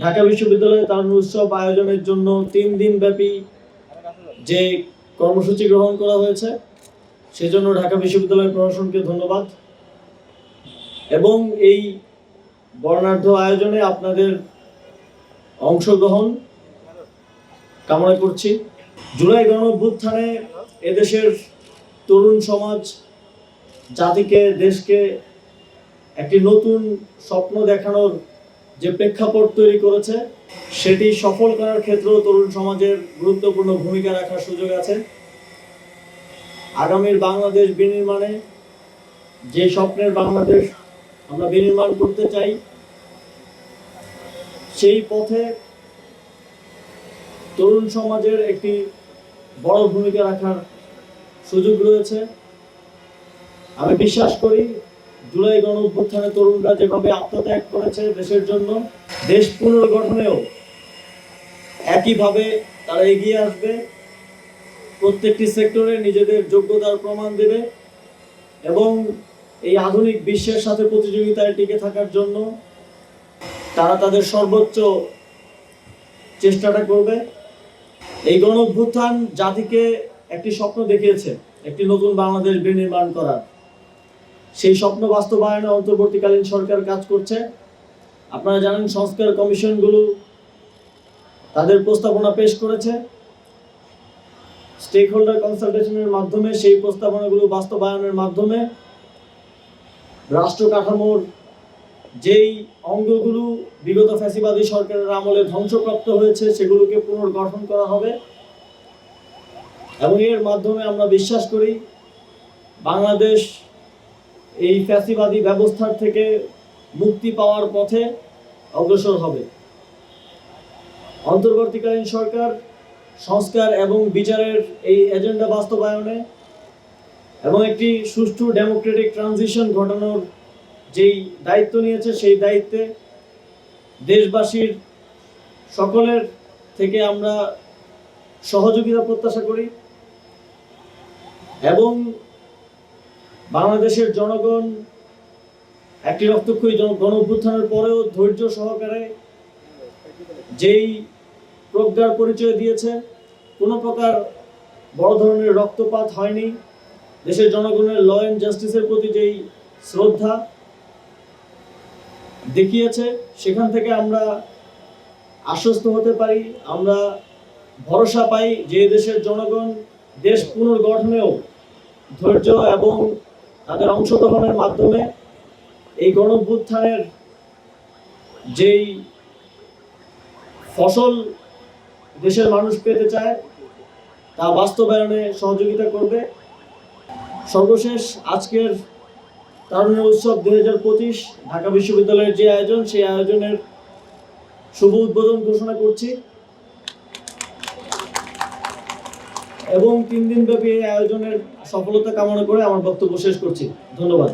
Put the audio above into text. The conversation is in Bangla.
ঢাকা বিশ্ববিদ্যালয়ে তারুণ্য উৎসব আয়োজনের জন্য 3 দিন ব্যাপী যে কর্মসূচি গ্রহণ করা হয়েছে সেজন্য ঢাকা বিশ্ববিদ্যালয় প্রশাসনকে ধন্যবাদ এবং এই বর্ণাঢ্য আয়োজনে আপনাদের অংশগ্রহণ কামনা করছি। জুলাই গণঅভ্যুত্থানে এদেশের তরুণ সমাজ জাতিকে দেশকে একটি নতুন স্বপ্ন দেখানোর যে প্রেক্ষাপট তৈরি করেছে সেটি সফল করার ক্ষেত্রেও তরুণ সমাজের গুরুত্বপূর্ণ ভূমিকা রাখার সুযোগ আছে। আগামীর বাংলাদেশ বিনির্মাণে যে স্বপ্নের বাংলাদেশ আমরা বিনির্মাণ করতে চাই সেই পথে তরুণ সমাজের একটি বড় ভূমিকা রাখার সুযোগ রয়েছে। আমি বিশ্বাস করি জুলাই গণঅভ্যুত্থানে তরুণরা যেভাবে আত্মত্যাগ করেছে দেশের জন্য, দেশ পুনর্গঠনেও একইভাবে তারা এগিয়ে আসবে, প্রত্যেকটি সেক্টরে নিজেদের যোগ্যতার প্রমাণ দেবে এবং এই আধুনিক বিশ্বের সাথে প্রতিযোগিতায় টিকে থাকার জন্য তারা তাদের সর্বোচ্চ চেষ্টাটা করবে। এই গণঅভ্যুত্থান জাতিকে একটি স্বপ্ন দেখিয়েছে, একটি নতুন বাংলাদেশ বিনির্মাণ করার। সেই স্বপ্ন বাস্তবায়নে অন্তর্বর্তীকালীন সরকার কাজ করছে। আপনারা জানেন সংস্কার কমিশনগুলো তাদের প্রস্তাবনা পেশ করেছে, স্টেক হোল্ডার কনসালটেশনের মাধ্যমে সেই প্রস্তাবনাগুলো বাস্তবায়নের মাধ্যমে রাষ্ট্র কাঠামোর যেই অঙ্গগুলো বিগত ফ্যাসিবাদী সরকারের আমলে ধ্বংসপ্রাপ্ত হয়েছে সেগুলোকে পুনর্গঠন করা হবে এবং এর মাধ্যমে আমরা বিশ্বাস করি বাংলাদেশ এই ফ্যাসিবাদী ব্যবস্থার থেকে মুক্তি পাওয়ার পথে অগ্রসর হবে। অন্তর্বর্তীকালীন সরকার সংস্কার এবং বিচারের এই এজেন্ডা বাস্তবায়নে এবং একটি সুষ্ঠু ডেমোক্রেটিক ট্রানজিশন ঘটানোর যেই দায়িত্ব নিয়েছে সেই দায়িত্বে দেশবাসীর সকলের থেকে আমরা সহযোগিতা প্রত্যাশা করি এবং বাংলাদেশের জনগণ একটি রক্তক্ষয়ী গণঅভ্যুত্থানের পরেও ধৈর্য সহকারে যেই প্রজ্ঞার পরিচয় দিয়েছে, কোনো প্রকার বড় ধরনের রক্তপাত হয়নি, দেশের জনগণের ল অ্যান্ড জাস্টিসের প্রতি যেই শ্রদ্ধা দেখিয়েছে সেখান থেকে আমরা আশ্বস্ত হতে পারি, আমরা ভরসা পাই যে দেশের জনগণ দেশ পুনর্গঠনেও ধৈর্য এবং তাদের অংশগ্রহণের মাধ্যমে এই গণঅভ্যুত্থানের যেই ফসল দেশের মানুষ পেতে চায় তা বাস্তবায়নে সহযোগিতা করবে। সর্বশেষ আজকের তারুণ্য উৎসব 2025 ঢাকা বিশ্ববিদ্যালয়ের যে আয়োজন সেই আয়োজনের শুভ উদ্বোধন ঘোষণা করছি এবং 3 দিন ব্যাপী এই আয়োজনের সফলতা কামনা করে আমার বক্তব্য শেষ করছি। ধন্যবাদ।